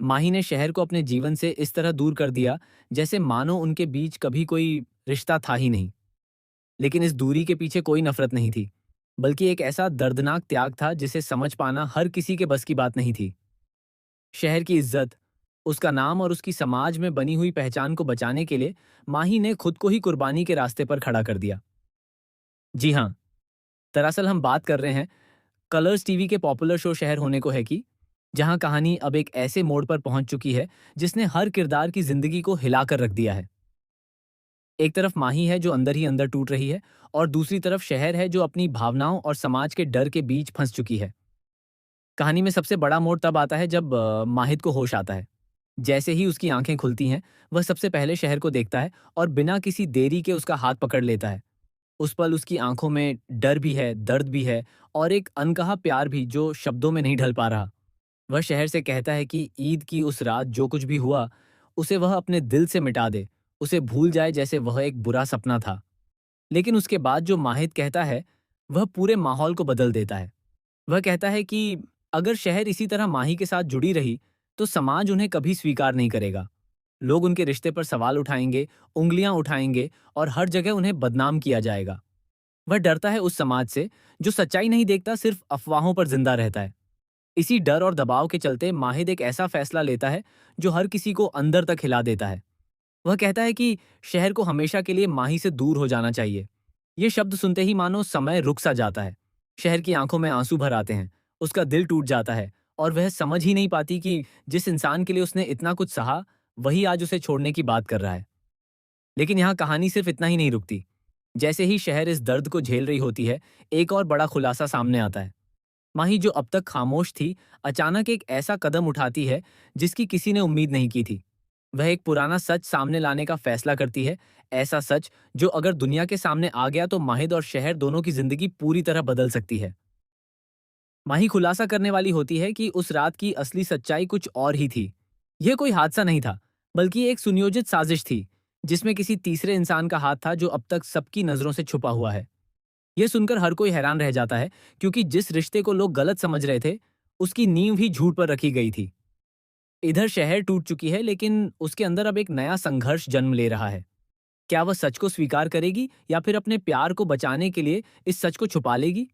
माही ने शहर को अपने जीवन से इस तरह दूर कर दिया जैसे मानो उनके बीच कभी कोई रिश्ता था ही नहीं। लेकिन इस दूरी के पीछे कोई नफरत नहीं थी, बल्कि एक ऐसा दर्दनाक त्याग था जिसे समझ पाना हर किसी के बस की बात नहीं थी। शहर की इज्जत, उसका नाम और उसकी समाज में बनी हुई पहचान को बचाने के लिए माही ने खुद को ही कुर्बानी के रास्ते पर खड़ा कर दिया। जी हाँ, दरअसल हम बात कर रहे हैं कलर्स टीवी के पॉपुलर शो शहर होने को है कि, जहां कहानी अब एक ऐसे मोड़ पर पहुंच चुकी है जिसने हर किरदार की जिंदगी को हिलाकर रख दिया है। एक तरफ माही है जो अंदर ही अंदर टूट रही है, और दूसरी तरफ शहर है जो अपनी भावनाओं और समाज के डर के बीच फंस चुकी है। कहानी में सबसे बड़ा मोड़ तब आता है जब माहिद को होश आता है। जैसे ही उसकी आंखें खुलती हैं, वह सबसे पहले शहर को देखता है और बिना किसी देरी के उसका हाथ पकड़ लेता है। उस पल उसकी आंखों में डर भी है, दर्द भी है, और एक अनकहा प्यार भी जो शब्दों में नहीं ढल पा रहा। वह शहर से कहता है कि ईद की उस रात जो कुछ भी हुआ, उसे वह अपने दिल से मिटा दे, उसे भूल जाए जैसे वह एक बुरा सपना था। लेकिन उसके बाद जो माहिद कहता है, वह पूरे माहौल को बदल देता है। वह कहता है कि अगर शहर इसी तरह माही के साथ जुड़ी रही, तो समाज उन्हें कभी स्वीकार नहीं करेगा। लोग उनके रिश्ते पर सवाल उठाएंगे, उंगलियां उठाएंगे, और हर जगह उन्हें बदनाम किया जाएगा। वह डरता है उस समाज से जो सच्चाई नहीं देखता, सिर्फ अफवाहों पर जिंदा रहता है। इसी डर और दबाव के चलते माहिद एक ऐसा फैसला लेता है जो हर किसी को अंदर तक हिला देता है। वह कहता है कि शहर को हमेशा के लिए माही से दूर हो जाना चाहिए। ये शब्द सुनते ही मानो समय रुक सा जाता है। शहर की आंखों में आंसू भर आते हैं, उसका दिल टूट जाता है, और वह समझ ही नहीं पाती कि जिस इंसान के लिए उसने इतना कुछ सहा, वही आज उसे छोड़ने की बात कर रहा है। लेकिन यहाँ कहानी सिर्फ इतना ही नहीं रुकती। जैसे ही शहर इस दर्द को झेल रही होती है, एक और बड़ा खुलासा सामने आता है। माही जो अब तक खामोश थी, अचानक एक ऐसा कदम उठाती है जिसकी किसी ने उम्मीद नहीं की थी। वह एक पुराना सच सामने लाने का फैसला करती है, ऐसा सच जो अगर दुनिया के सामने आ गया तो माहिद और शहर दोनों की जिंदगी पूरी तरह बदल सकती है। माही खुलासा करने वाली होती है कि उस रात की असली सच्चाई कुछ और ही थी। यह कोई हादसा नहीं था, बल्कि एक सुनियोजित साजिश थी, जिसमें किसी तीसरे इंसान का हाथ था जो अब तक सबकी नजरों से छुपा हुआ है। यह सुनकर हर कोई हैरान रह जाता है, क्योंकि जिस रिश्ते को लोग गलत समझ रहे थे, उसकी नींव ही झूठ पर रखी गई थी। इधर शहर टूट चुकी है, लेकिन उसके अंदर अब एक नया संघर्ष जन्म ले रहा है। क्या वह सच को स्वीकार करेगी, या फिर अपने प्यार को बचाने के लिए इस सच को छुपा लेगी?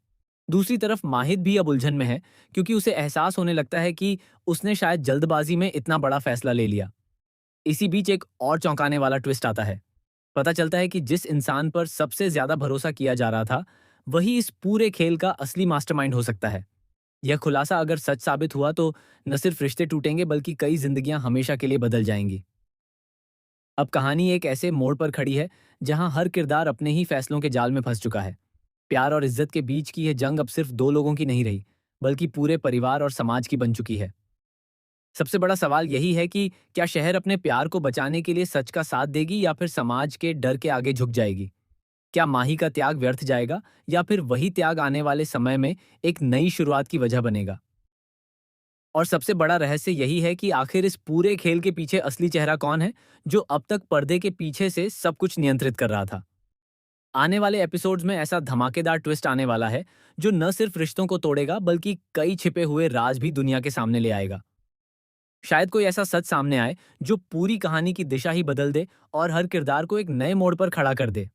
दूसरी तरफ माहिद भी अब उलझन में है, क्योंकि उसे एहसास होने लगता है कि उसने शायद जल्दबाजी में इतना बड़ा फैसला ले लिया। इसी बीच एक और चौंकाने वाला ट्विस्ट आता है। पता चलता है कि जिस इंसान पर सबसे ज्यादा भरोसा किया जा रहा था, वही इस पूरे खेल का असली मास्टरमाइंड हो सकता है। यह खुलासा अगर सच साबित हुआ तो न सिर्फ रिश्ते टूटेंगे, बल्कि कई जिंदगियां हमेशा के लिए बदल जाएंगी। अब कहानी एक ऐसे मोड़ पर खड़ी है जहां हर किरदार अपने ही फैसलों के जाल में फंस चुका है। प्यार और इज्जत के बीच की यह जंग अब सिर्फ दो लोगों की नहीं रही, बल्कि पूरे परिवार और समाज की बन चुकी है। सबसे बड़ा सवाल यही है कि क्या शहर अपने प्यार को बचाने के लिए सच का साथ देगी, या फिर समाज के डर के आगे झुक जाएगी? क्या माही का त्याग व्यर्थ जाएगा, या फिर वही त्याग आने वाले समय में एक नई शुरुआत की वजह बनेगा? और सबसे बड़ा रहस्य यही है कि आखिर इस पूरे खेल के पीछे असली चेहरा कौन है, जो अब तक पर्दे के पीछे से सब कुछ नियंत्रित कर रहा था। आने वाले एपिसोड्स में ऐसा धमाकेदार ट्विस्ट आने वाला है जो न सिर्फ रिश्तों को तोड़ेगा, बल्कि कई छिपे हुए राज भी दुनिया के सामने ले आएगा। शायद कोई ऐसा सच सामने आए जो पूरी कहानी की दिशा ही बदल दे और हर किरदार को एक नए मोड़ पर खड़ा कर दे।